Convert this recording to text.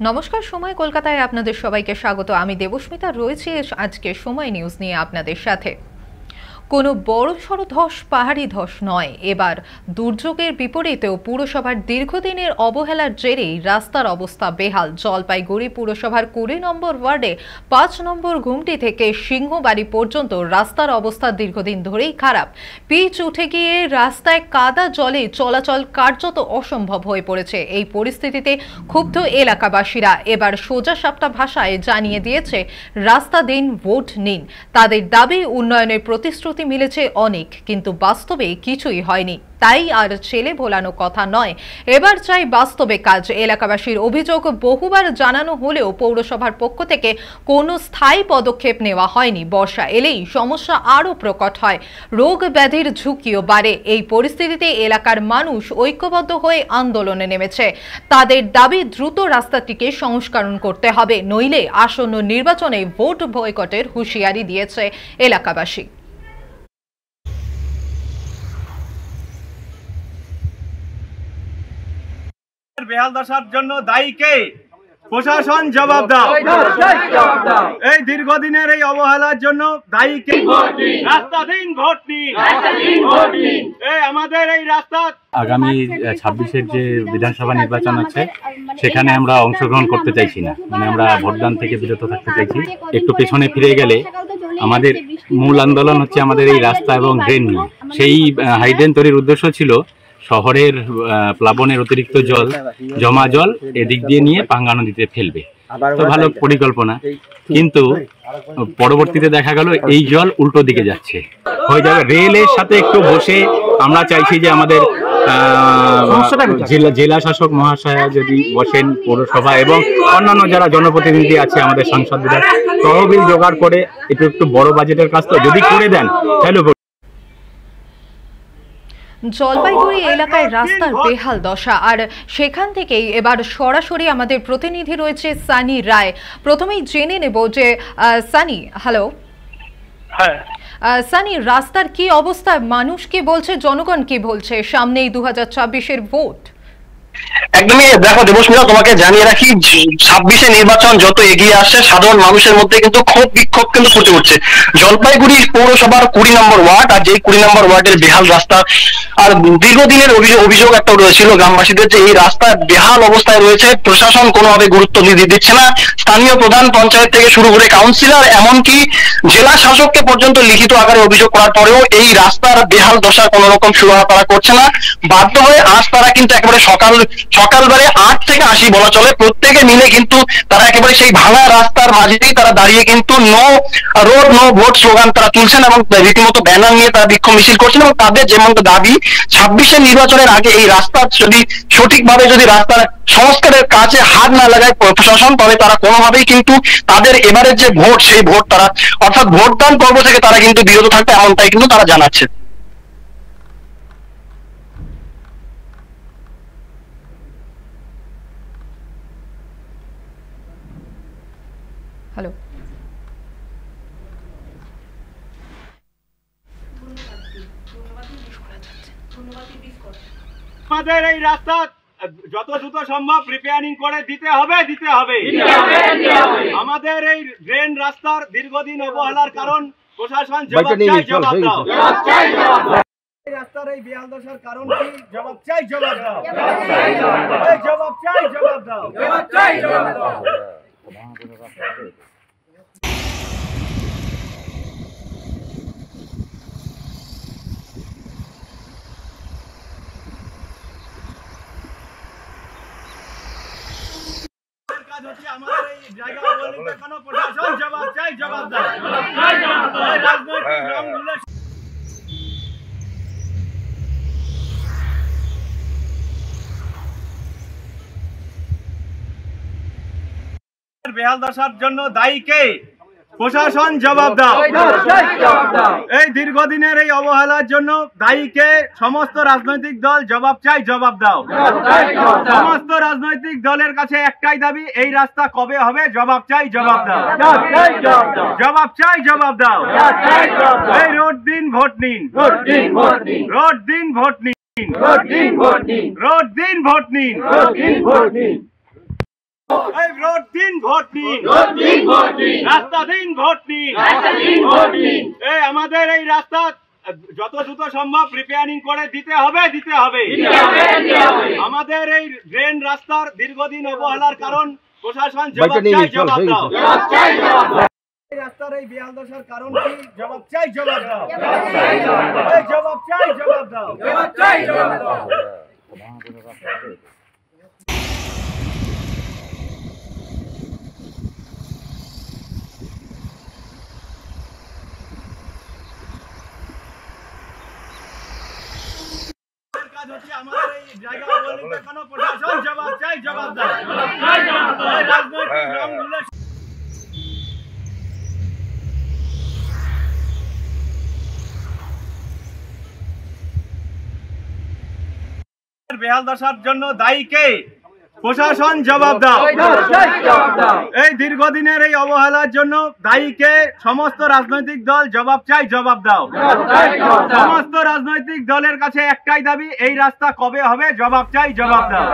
নমস্কার, সময় কলকাতায় আপনাদের সবাইকে স্বাগত। আমি দেবস্মিতা রয়েছি আজকে সময় নিউজ নিয়ে আপনাদের সাথে। কোনো বড়সড় ধস পাহাড়ি ধস নয়, এবার দুর্যোগের বিপরীতেও পুরসভার দীর্ঘদিনের অবহেলার জেরেই রাস্তার অবস্থা বেহাল। জলপাইগুড়ি পুরসভার 20 নম্বর ওয়ার্ডে 5 নম্বর ঘুমটি থেকে সিংহবাড়ি পর্যন্ত রাস্তার অবস্থা দীর্ঘদিন ধরেই খারাপ। পিচ উঠে গিয়ে রাস্তায় কাদা জলে চলাচল কার্যত অসম্ভব হয়ে পড়েছে। এই পরিস্থিতিতে ক্ষুব্ধ এলাকাবাসীরা এবার সোজা সাপটা ভাষায় জানিয়ে দিয়েছে, রাস্তা দিন, ভোট নিন। তাদের দাবি, উন্নয়নের প্রতিশ্রুতি মিলেছে অনেক, কিন্তু বাস্তবে কিছুই হয়নি। তাই আর ছেলে ভোলানো কথা নয়, এবার চাই বাস্তবে কাজ। এলাকাবাসীর অভিযোগ, বহুবার জানানো হলেও পৌরসভার পক্ষ থেকে কোনো স্থায়ী পদক্ষেপ নেওয়া হয়নি। বর্ষা এলেই সমস্যা আরও প্রকট হয়, রোগ ব্যাধির ঝুঁকিও বাড়ে। এই পরিস্থিতিতে এলাকার মানুষ ঐক্যবদ্ধ হয়ে আন্দোলনে নেমেছে। তাদের দাবি, দ্রুত রাস্তাটিকে সংস্করণ করতে হবে, নইলে আসন্ন নির্বাচনে ভোট বয়কটের হুঁশিয়ারি দিয়েছে এলাকাবাসী। বেহাল দশার জন্য দায়ী কে? প্রশাসন জবাব দাও। এই দীর্ঘদিনের এই অবহেলার জন্য দায়ী কে? রাস্তা দিন, ভোট নিন। এই আমাদের এই রাস্তা আগামী 26-এর যে বিধানসভা নির্বাচন আছে সেখানে আমরা অংশগ্রহণ করতে চাইছি না, মানে আমরা ভোটদান থেকে বিরত থাকতে চাইছি। একটু পেছনে ফিরে গেলে আমাদের মূল আন্দোলন হচ্ছে আমাদের এই রাস্তা এবং ড্রেন নিয়ে। সেই হাইড্রেন তৈরির উদ্দেশ্য ছিল শহরের প্লাবনের অতিরিক্ত জল, জমা জল এদিক দিয়ে নিয়ে পাঙ্গা নদীতে ফেলবে। তো ভালো পরিকল্পনা, কিন্তু পরবর্তীতে দেখা গেল এই জল উল্টো দিকে যাচ্ছে, হয়ে যাবে। রেলের সাথে একটু বসে আমরা চাইছি যে আমাদের জেলা শাসক মহাশয়া যদি বসেন, পৌরসভা এবং অন্যান্য যারা জনপ্রতিনিধি আছে, আমাদের সাংসদরা তহবিল জোগাড় করে একটু বড় বাজেটের কাজ তো যদি করে দেন তাহলে। জলপাইগুড়ি এলাকায় রাস্তার বেহাল দশা, আর সেখান থেকেই এবার সরাসরি আমাদের প্রতিনিধি রয়েছে সানি রায়। প্রথমেই জেনে নেব যে সানি, হ্যালো। হ্যাঁ সানি, রাস্তার কি অবস্থা? মানুষ কি বলছে, জনগণ কি বলছে? সামনেই 2026-এর ভোট। একদমই। দেখো দেবস্মিতা, তোমাকে জানিয়ে রাখি, 26-এ নির্বাচন যত এগিয়ে আসছে সাধারণ মানুষের মধ্যে কিন্তু ক্ষোভ বিক্ষোভ কিন্তু ফুটে উঠছে। জলপাইগুড়ি পৌরসভার 20 নম্বর ওয়ার্ড, আর যেই 20 নম্বর ওয়ার্ডের বেহাল রাস্তা, আর দীর্ঘদিনের অভিযোগ একটা রয়েছিল গ্রামবাসীদের যে এই রাস্তা বেহাল অবস্থায় রয়েছে, প্রশাসন কোনোভাবে গুরুত্ব দিচ্ছে না। স্থানীয় প্রধান পঞ্চায়েত থেকে শুরু করে কাউন্সিলর, এমনকি জেলা শাসককে পর্যন্ত লিখিত আকারে অভিযোগ করার পরেও এই রাস্তার বেহাল দশার কোন রকম সুরাহা তারা করছে না। বাধ্য হয়ে আজ তারা কিন্তু একেবারে সকালবেলা 8 থেকে 80 বলা চলে, প্রত্যেকে মিলে কিন্তু তারা একেবারে সেই ভাঙা রাস্তার মাঝেই তারা দাঁড়িয়ে কিন্তু no road no vote slogan তারা তুলছেন এবং রীতিমতো ব্যানার নিয়ে তারা বিক্ষোভ মিছিল করছেন। এবং তাদের যেমন দাবি, 26-এর নির্বাচনের আগে এই রাস্তা যদি সঠিকভাবে যদি রাস্তার সংস্কারের কাজে হাত না লাগায় প্রশাসন, তবে তারা কোনোভাবেই কিন্তু তাদের এবারের যে ভোট, সেই ভোট তারা অর্থাৎ ভোটদান পর্ব থেকে তারা কিন্তু বিরত থাকবে, এমনটাই কিন্তু তারা জানাচ্ছে। হ্যালো। আমাদের এই রাস্তা যত দ্রুত সম্ভব রিপেয়ারিং করে দিতে হবে। আমাদের এই ড্রেন রাস্তার দীর্ঘদিন অবহেলার কারণ প্রশাসন জবাব চাই, জবাব দাও। রাস্তার এই বেহাল দশার কারণ কি? জবাব চাই, জবাব দাও। জবাব চাই, জবাব দাও। আমাদের এই জায়গা অবহেলিত কেন? প্রশাসন জবাব চাই, জবাব দাও। রাজনৈতিক দলগুলো বেহাল দশার জন্য দায়ী কে? প্রশাসন জবাব দাও। এই দীর্ঘদিনের এই অবহেলার জন্য দায়ী কে? সমস্ত রাজনৈতিক দল জবাব চাই, জবাব দাও। সমস্ত রাজনৈতিক দলের কাছে একটাই দাবি, এই রাস্তা কবে হবে? জবাব চাই, জবাব দাও। জবাব চাই, জবাব দাও। এই রোড দিন, ভোট নিন। রোড দিন, ভোট নিন। রোড দিন, ভোট নিন। রোড দিন, ভোট নিন। রোড দিন, ভোট নিন। এই রোড দিন ভোট দিন, রাস্তা দিন ভোট দিন। এই আমাদের এই রাস্তা যত দ্রুত সম্ভব রিপেয়ারিং করে দিতে হবে। আমাদের এই ড্রেন রাস্তার দীর্ঘদিন অবহেলার কারণ প্রশাসন জবাব দাও। এই রাস্তার এই বেহাল দশার কারণ কি? জবাব চাই। কাজ হচ্ছে আমাদের এই জায়গা অবহেলিত কেন? প্রশাসন জবাব দাও। এই রাজনৈতিক রংগুলো বেহাল দশার জন্য দায়ী কে? প্রশাসন জবাব দাও। এই দীর্ঘদিনের এই অবহেলার জন্য দায়ী কে? সমস্ত রাজনৈতিক দল জবাব দাও। সমস্ত রাজনৈতিক দলের কাছে একটাই দাবি, এই রাস্তা কবে হবে? জবাব দাও।